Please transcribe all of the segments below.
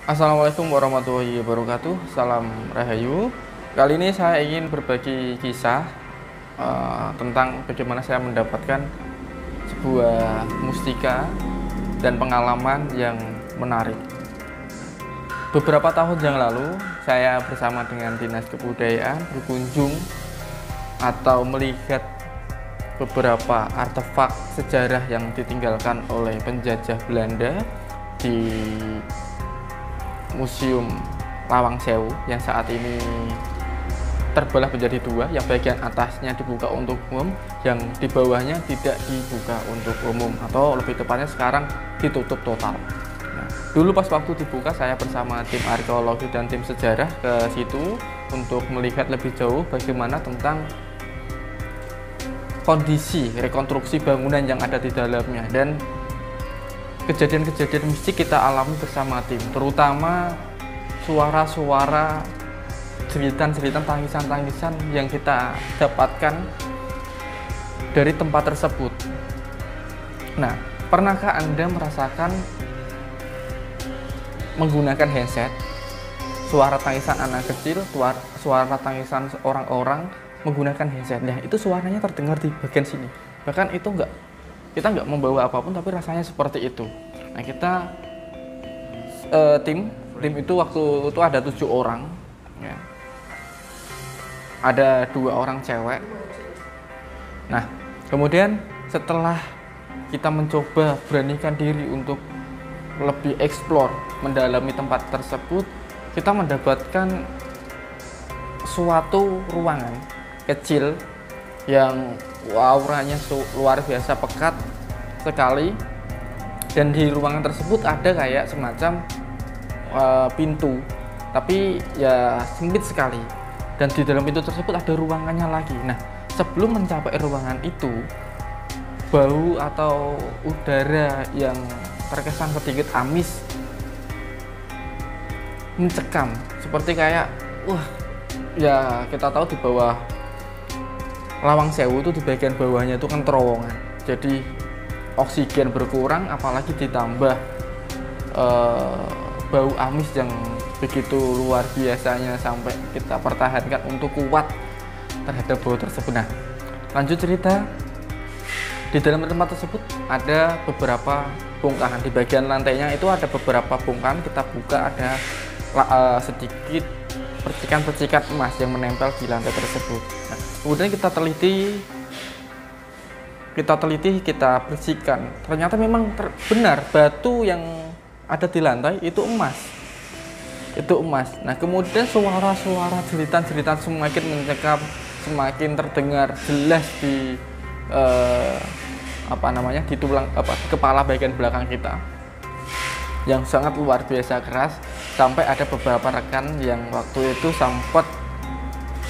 Assalamualaikum warahmatullahi wabarakatuh. Salam Rahayu. Kali ini saya ingin berbagi kisah tentang bagaimana saya mendapatkan sebuah mustika dan pengalaman yang menarik. Beberapa tahun yang lalu, saya bersama dengan Dinas Kebudayaan berkunjung atau melihat beberapa artefak sejarah yang ditinggalkan oleh penjajah Belanda di Museum Lawang Sewu yang saat ini terbelah menjadi dua, yang bagian atasnya dibuka untuk umum, yang di bawahnya tidak dibuka untuk umum, atau lebih tepatnya sekarang ditutup total. Nah, dulu pas waktu dibuka, saya bersama tim arkeologi dan tim sejarah ke situ untuk melihat lebih jauh bagaimana tentang kondisi rekonstruksi bangunan yang ada di dalamnya, dan kejadian-kejadian mistik kita alami bersama tim, terutama suara-suara, jeritan-jeritan, tangisan-tangisan yang kita dapatkan dari tempat tersebut. Nah, pernahkah Anda merasakan menggunakan handset, suara tangisan anak kecil, suara tangisan orang-orang menggunakan handset? Nah, itu suaranya terdengar di bagian sini. Bahkan itu kita nggak membawa apapun, tapi rasanya seperti itu. Nah, kita tim itu waktu itu ada 7 orang, ya. Ada 2 orang cewek. Nah, kemudian setelah kita mencoba beranikan diri untuk lebih eksplor mendalami tempat tersebut, kita mendapatkan suatu ruangan kecil yang auranya luar biasa pekat sekali, dan di ruangan tersebut ada kayak semacam pintu, tapi ya sempit sekali, dan di dalam pintu tersebut ada ruangannya lagi. Nah, sebelum mencapai ruangan itu, bau atau udara yang terkesan sedikit amis mencekam, seperti kayak ya kita tahu di bawah Lawang Sewu itu di bagian bawahnya itu kan terowongan, jadi oksigen berkurang, apalagi ditambah bau amis yang begitu luar biasanya sampai kita pertahankan untuk kuat terhadap bau tersebut. Nah, lanjut cerita, di dalam tempat tersebut ada beberapa bongkahan, di bagian lantainya itu ada beberapa bongkahan, kita buka ada sedikit percikan-percikan emas yang menempel di lantai tersebut. Nah, kemudian kita teliti, kita bersihkan. Ternyata memang benar batu yang ada di lantai itu emas. Itu emas. Nah, kemudian suara-suara jeritan-jeritan semakin mencekam, semakin terdengar jelas di di tulang di kepala bagian belakang kita, yang sangat luar biasa keras, sampai ada beberapa rekan yang waktu itu sempat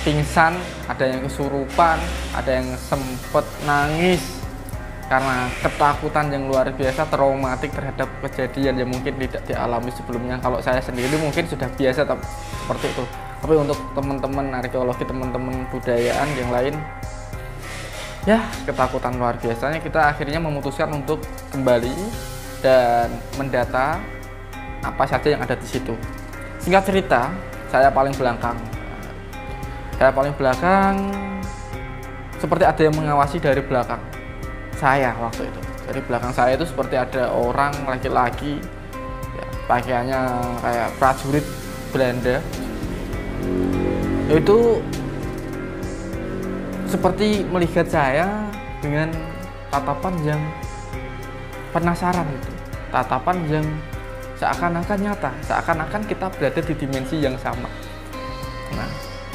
pingsan, ada yang kesurupan, ada yang sempat nangis karena ketakutan yang luar biasa, traumatik terhadap kejadian yang mungkin tidak dialami sebelumnya. Kalau saya sendiri mungkin sudah biasa seperti itu, tapi untuk teman-teman arkeologi, teman-teman budayaan yang lain, ya ketakutan luar biasanya. Kita akhirnya memutuskan untuk kembali dan mendata apa saja yang ada di situ. Singkat cerita, saya paling belakang. Seperti ada yang mengawasi dari belakang saya waktu itu. Dari belakang saya itu seperti ada orang laki-laki, ya, pakaiannya kayak prajurit Belanda. Itu seperti melihat saya dengan tatapan yang penasaran, itu tatapan yang seakan-akan nyata, seakan-akan kita berada di dimensi yang sama. Nah,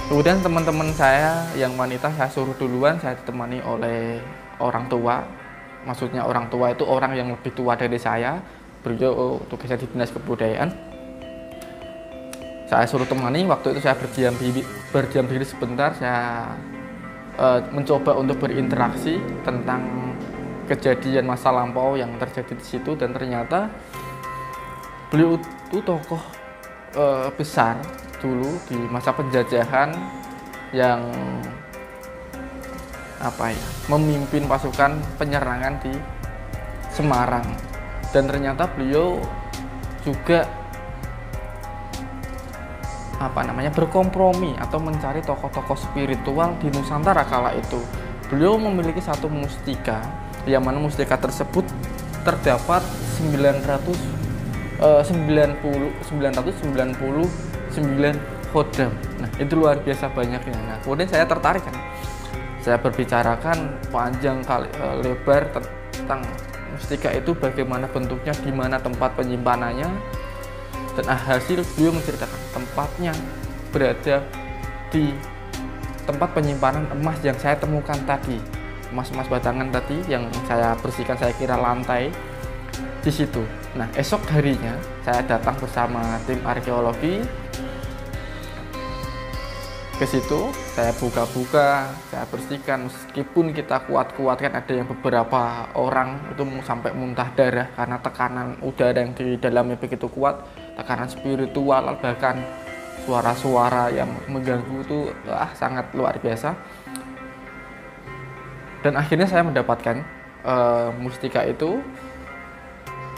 kemudian teman-teman saya yang wanita saya suruh duluan, saya ditemani oleh orang tua. Maksudnya orang tua itu orang yang lebih tua dari saya, beliau tugasnya di Dinas Kebudayaan. Saya suruh temani. Waktu itu saya berdiam diri sebentar, saya mencoba untuk berinteraksi tentang kejadian masa lampau yang terjadi di situ, dan ternyata beliau itu tokoh besar dulu di masa penjajahan yang memimpin pasukan penyerangan di Semarang, dan ternyata beliau juga berkompromi atau mencari tokoh-tokoh spiritual di Nusantara kala itu. Beliau memiliki satu mustika, yang mana mustika tersebut terdapat 999 khodam. Nah, itu luar biasa banyaknya. Nah, kemudian saya tertarik kan. Saya berbicarakan panjang kali lebar tentang mustika itu, bagaimana bentuknya, di mana tempat penyimpanannya, dan hasil beliau menceritakan tempatnya berada di tempat penyimpanan emas yang saya temukan tadi, emas-emas batangan tadi yang saya bersihkan, saya kira lantai di situ. Nah, esok harinya saya datang bersama tim arkeologi ke situ. Saya buka-buka, saya bersihkan. Meskipun kita kuat-kuatkan, ada yang beberapa orang itu sampai muntah darah karena tekanan udara yang di dalamnya begitu kuat, tekanan spiritual, bahkan suara-suara yang mengganggu itu sangat luar biasa. Dan akhirnya saya mendapatkan mustika itu.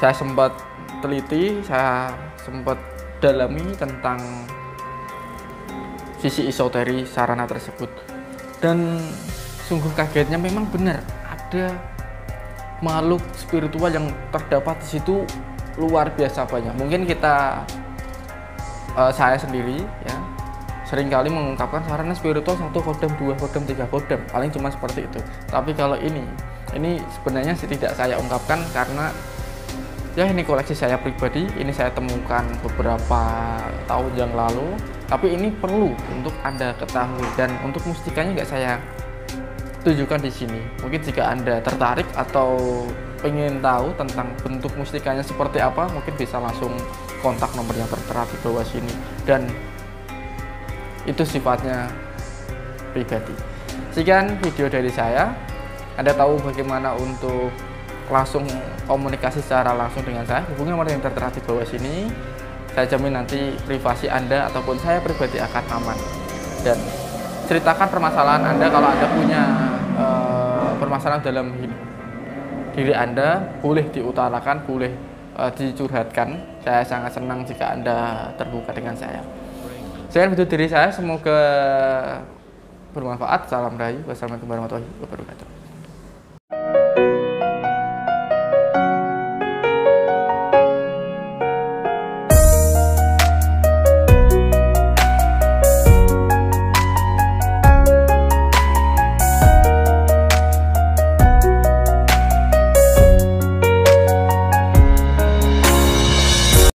Saya sempat teliti, saya sempat dalami tentang sisi esoteri sarana tersebut, dan sungguh kagetnya memang benar ada makhluk spiritual yang terdapat di situ luar biasa banyak. Mungkin saya sendiri ya seringkali mengungkapkan sarana spiritual 1 khodam, 2 khodam, 3 khodam, paling cuma seperti itu. Tapi kalau ini sebenarnya tidak saya ungkapkan karena ya ini koleksi saya pribadi, ini saya temukan beberapa tahun yang lalu, tapi ini perlu untuk Anda ketahui, dan untuk mustikanya nggak saya tunjukkan di sini. Mungkin jika Anda tertarik atau pengen tahu tentang bentuk mustikanya seperti apa, mungkin bisa langsung kontak nomor yang tertera di bawah sini, dan itu sifatnya pribadi. Sekian video dari saya. Anda tahu bagaimana untuk langsung komunikasi secara langsung dengan saya, hubungi nomor yang tertera di bawah sini. Saya jamin nanti privasi Anda ataupun saya pribadi akan aman. Dan ceritakan permasalahan Anda. Kalau Anda punya permasalahan dalam diri Anda, boleh diutarakan, boleh dicurhatkan. Saya sangat senang jika Anda terbuka dengan saya. Sekian video dari saya, semoga bermanfaat. Salam rahayu. Wassalamualaikum warahmatullahi wabarakatuh.